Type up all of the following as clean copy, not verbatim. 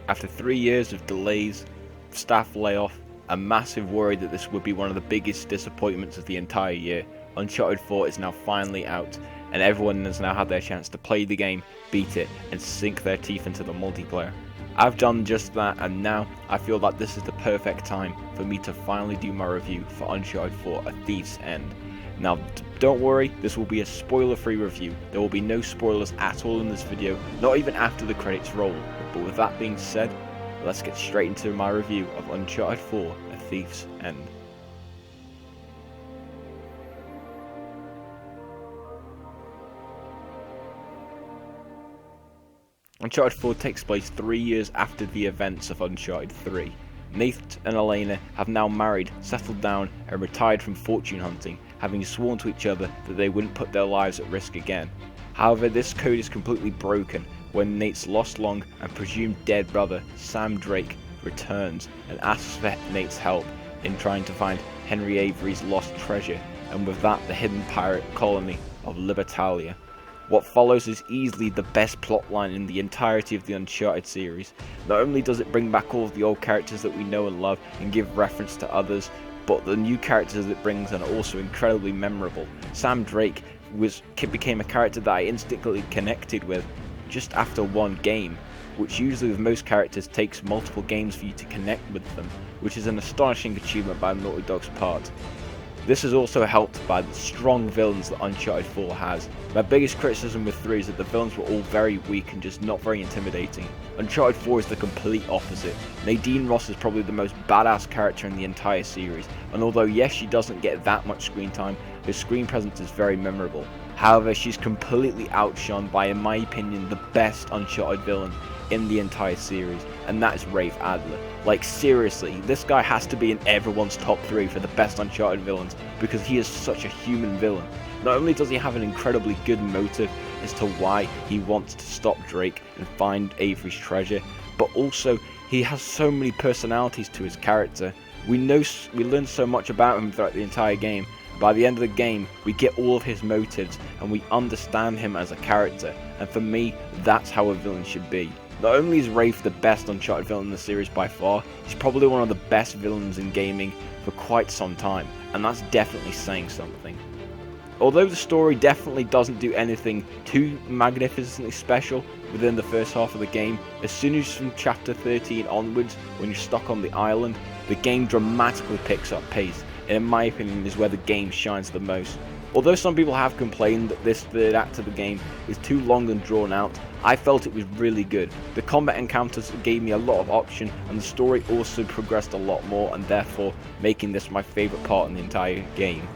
After 3 years of delays, staff layoff, a massive worry that this would be one of the biggest disappointments of the entire year, Uncharted 4 is now finally out, and everyone has now had their chance to play the game, beat it, and sink their teeth into the multiplayer. I've done just that, and now I feel that this is the perfect time for me to finally do my review for Uncharted 4: A Thief's End. Now, don't worry, this will be a spoiler-free review. There will be no spoilers at all in this video, not even after the credits roll. But with that being said, let's get straight into my review of Uncharted 4: A Thief's End. Uncharted 4 takes place 3 years after the events of Uncharted 3. Nate and Elena have now married, settled down, and retired from fortune hunting, having sworn to each other that they wouldn't put their lives at risk again. However, this code is completely broken when Nate's lost long and presumed dead brother, Sam Drake, returns and asks for Nate's help in trying to find Henry Avery's lost treasure, and with that the hidden pirate colony of Libertalia. What follows is easily the best plotline in the entirety of the Uncharted series. Not only does it bring back all of the old characters that we know and love and give reference to others, but the new characters it brings in are also incredibly memorable. Sam Drake became a character that I instantly connected with just after one game, which usually with most characters takes multiple games for you to connect with them, which is an astonishing achievement by Naughty Dog's part. This is also helped by the strong villains that Uncharted 4 has. My biggest criticism with 3 is that the villains were all very weak and just not very intimidating. Uncharted 4 is the complete opposite. Nadine Ross is probably the most badass character in the entire series, and although yes, she doesn't get that much screen time, her screen presence is very memorable. However, she's completely outshone by, in my opinion, the best Uncharted villain in the entire series, and that is Rafe Adler. Like, seriously, this guy has to be in everyone's top 3 for the best Uncharted villains, because he is such a human villain. Not only does he have an incredibly good motive as to why he wants to stop Drake and find Avery's treasure, but also he has so many personalities to his character. We learn so much about him throughout the entire game. By the end of the game, we get all of his motives and we understand him as a character, and for me, that's how a villain should be. Not only is Rafe the best Uncharted villain in the series by far, he's probably one of the best villains in gaming for quite some time, and that's definitely saying something. Although the story definitely doesn't do anything too magnificently special within the first half of the game, as soon as from chapter 13 onwards, when you're stuck on the island, the game dramatically picks up pace, and in my opinion is where the game shines the most. Although some people have complained that this third act of the game is too long and drawn out, I felt it was really good. The combat encounters gave me a lot of option, and the story also progressed a lot more, and therefore making this my favourite part in the entire game.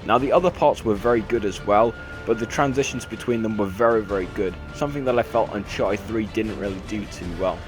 Now, the other parts were very good as well, but the transitions between them were very good, something that I felt Uncharted 3 didn't really do too well.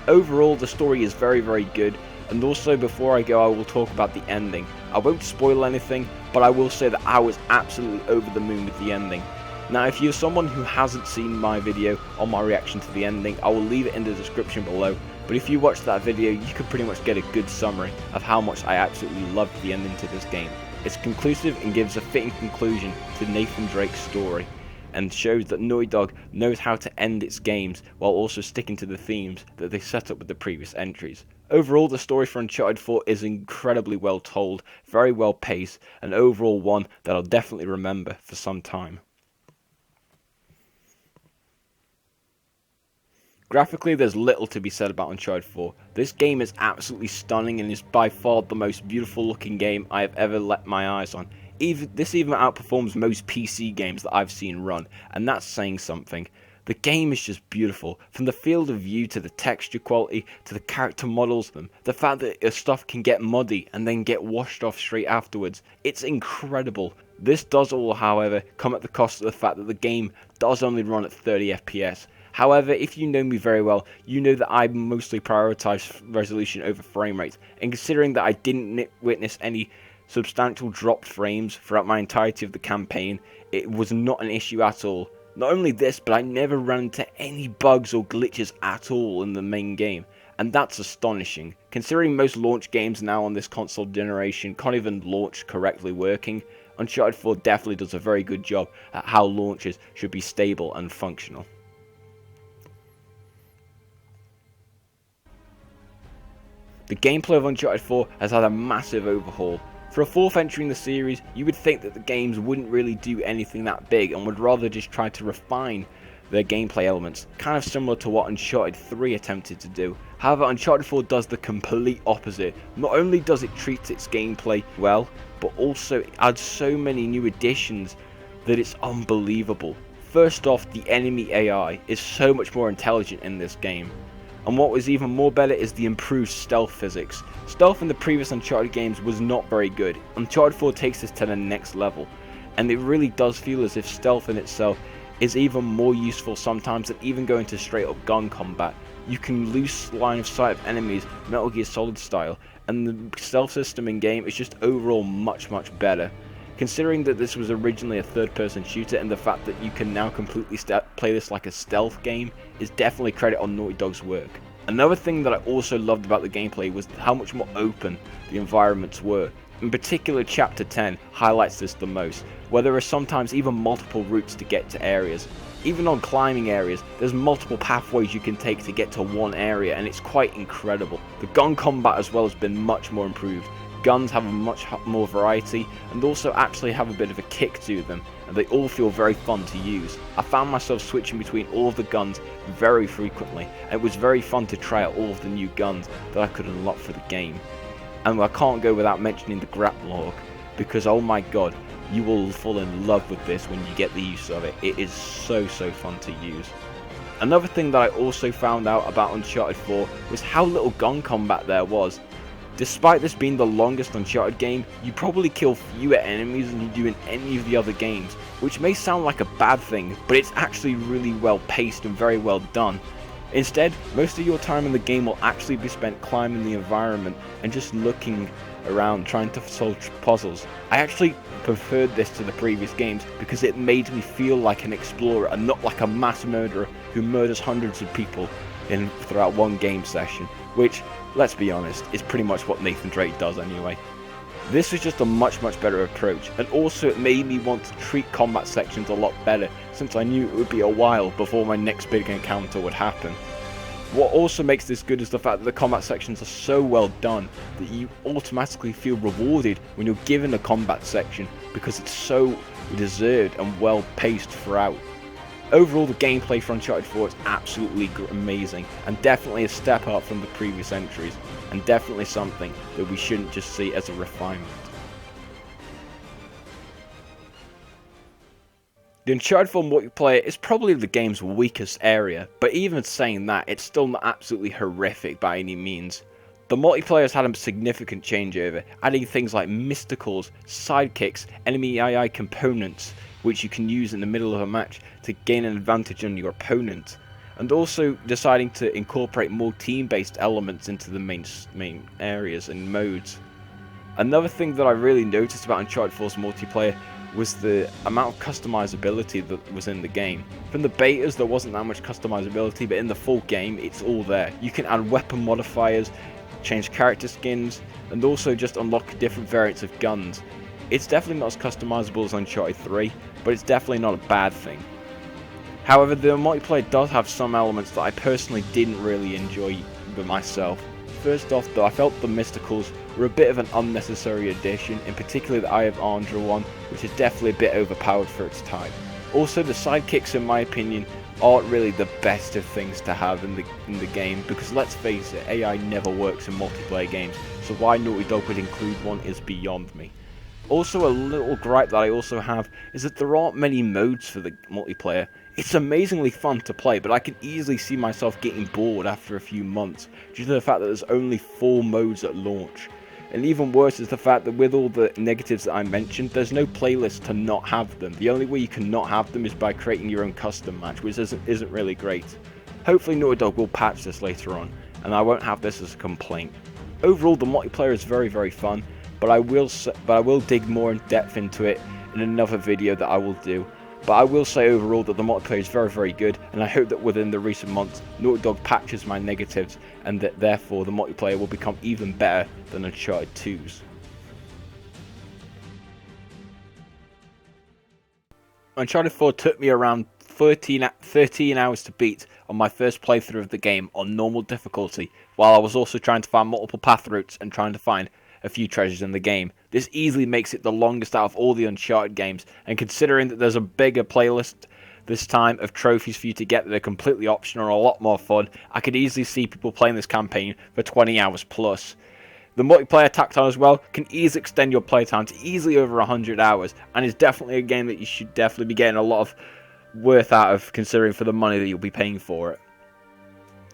Overall, the story is very good, and also before I go I will talk about the ending. I won't spoil anything, but I will say that I was absolutely over the moon with the ending. Now, if you're someone who hasn't seen my video on my reaction to the ending, I will leave it in the description below, but if you watch that video you could pretty much get a good summary of how much I absolutely loved the ending to this game. It's conclusive and gives a fitting conclusion to Nathan Drake's story, and shows that Naughty Dog knows how to end its games while also sticking to the themes that they set up with the previous entries. Overall, the story for Uncharted 4 is incredibly well told, very well paced, and overall one that I'll definitely remember for some time. Graphically, there's little to be said about Uncharted 4. This game is absolutely stunning and is by far the most beautiful looking game I have ever let my eyes on. This even outperforms most PC games that I've seen run, and that's saying something. The game is just beautiful, from the field of view to the texture quality to the character models, the fact that your stuff can get muddy and then get washed off straight afterwards. It's incredible. This does all, however, come at the cost of the fact that the game does only run at 30 FPS. However, if you know me very well, you know that I mostly prioritize resolution over frame rate, and considering that I didn't witness any substantial dropped frames throughout my entirety of the campaign, it was not an issue at all. Not only this, but I never ran into any bugs or glitches at all in the main game, and that's astonishing. Considering most launch games now on this console generation can't even launch correctly working, Uncharted 4 definitely does a very good job at how launches should be stable and functional. The gameplay of Uncharted 4 has had a massive overhaul. For a fourth entry in the series, you would think that the games wouldn't really do anything that big and would rather just try to refine their gameplay elements, kind of similar to what Uncharted 3 attempted to do. However, Uncharted 4 does the complete opposite. Not only does it treat its gameplay well, but also it adds so many new additions that it's unbelievable. First off, the enemy AI is so much more intelligent in this game. And what was even more better is the improved stealth physics. Stealth in the previous Uncharted games was not very good. Uncharted 4 takes this to the next level, and it really does feel as if stealth in itself is even more useful sometimes than even going to straight up gun combat. You can lose line of sight of enemies, Metal Gear Solid style, and the stealth system in game is just overall much better. Considering that this was originally a third-person shooter and the fact that you can now completely play this like a stealth game is definitely credit on Naughty Dog's work. Another thing that I also loved about the gameplay was how much more open the environments were. In particular, Chapter 10 highlights this the most, where there are sometimes even multiple routes to get to areas. Even on climbing areas, there's multiple pathways you can take to get to one area, and it's quite incredible. The gun combat as well has been much more improved. Guns have a much more variety and also actually have a bit of a kick to them, and they all feel very fun to use. I found myself switching between all of the guns very frequently, and it was very fun to try out all of the new guns that I could unlock for the game. And I can't go without mentioning the grapple log, because oh my god, you will fall in love with this when you get the use of it. It is so fun to use. Another thing that I also found out about Uncharted 4 was how little gun combat there was. Despite this being the longest Uncharted game, you probably kill fewer enemies than you do in any of the other games, which may sound like a bad thing, but it's actually really well paced and very well done. Instead, most of your time in the game will actually be spent climbing the environment and just looking around trying to solve puzzles. I actually preferred this to the previous games because it made me feel like an explorer and not like a mass murderer who murders hundreds of people throughout one game session, which, let's be honest, is pretty much what Nathan Drake does anyway. This was just a much better approach, and also it made me want to treat combat sections a lot better, since I knew it would be a while before my next big encounter would happen. What also makes this good is the fact that the combat sections are so well done that you automatically feel rewarded when you're given a combat section because it's so deserved and well paced throughout. Overall, the gameplay for Uncharted 4 is absolutely amazing, and definitely a step up from the previous entries, and definitely something that we shouldn't just see as a refinement. The Uncharted 4 multiplayer is probably the game's weakest area, but even saying that, it's still not absolutely horrific by any means. The multiplayer has had a significant changeover, adding things like mysticals, sidekicks, enemy AI components, which you can use in the middle of a match to gain an advantage on your opponent, and also deciding to incorporate more team-based elements into the main areas and modes. Another thing that I really noticed about Uncharted 4's multiplayer was the amount of customizability that was in the game. From the betas there wasn't that much customizability, but in the full game it's all there. You can add weapon modifiers, change character skins, and also just unlock different variants of guns. It's definitely not as customizable as Uncharted 3, but it's definitely not a bad thing. However, the multiplayer does have some elements that I personally didn't really enjoy myself. First off though, I felt the mysticals were a bit of an unnecessary addition, in particular the Eye of Andra one, which is definitely a bit overpowered for its time. Also, the sidekicks in my opinion aren't really the best of things to have in the game, because let's face it, AI never works in multiplayer games, so why Naughty Dog would include one is beyond me. Also, a little gripe that I also have is that there aren't many modes for the multiplayer. It's amazingly fun to play, but I can easily see myself getting bored after a few months due to the fact that there's only 4 modes at launch. And even worse is the fact that with all the negatives that I mentioned, there's no playlist to not have them. The only way you can not have them is by creating your own custom match, which isn't really great. Hopefully Naughty Dog will patch this later on, and I won't have this as a complaint. Overall, the multiplayer is very fun, but I will dig more in depth into it in another video that I will do. But I will say overall that the multiplayer is very good, and I hope that within the recent months Naughty Dog patches my negatives, and that therefore the multiplayer will become even better than Uncharted 2's. Uncharted 4 took me around 13 hours to beat on my first playthrough of the game on normal difficulty, while I was also trying to find multiple path routes and trying to find a few treasures in the game. This easily makes it the longest out of all the Uncharted games, and considering that there's a bigger playlist this time of trophies for you to get that are completely optional and a lot more fun, I could easily see people playing this campaign for 20 hours plus. The multiplayer tacked on as well can easily extend your playtime to easily over 100 hours, and is definitely a game that you should definitely be getting a lot of worth out of, considering for the money that you'll be paying for it.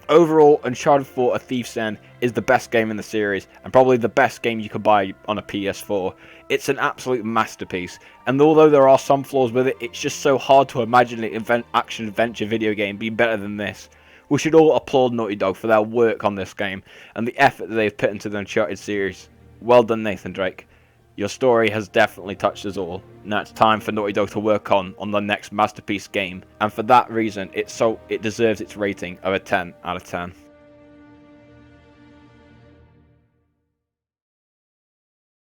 Overall, Uncharted 4: A Thief's End is the best game in the series, and probably the best game you could buy on a PS4. It's an absolute masterpiece, and although there are some flaws with it, it's just so hard to imagine an action-adventure video game being better than this. We should all applaud Naughty Dog for their work on this game, and the effort that they've put into the Uncharted series. Well done, Nathan Drake. Your story has definitely touched us all. Now it's time for Naughty Dog to work on the next masterpiece game, and for that reason, it deserves its rating of a 10 out of 10.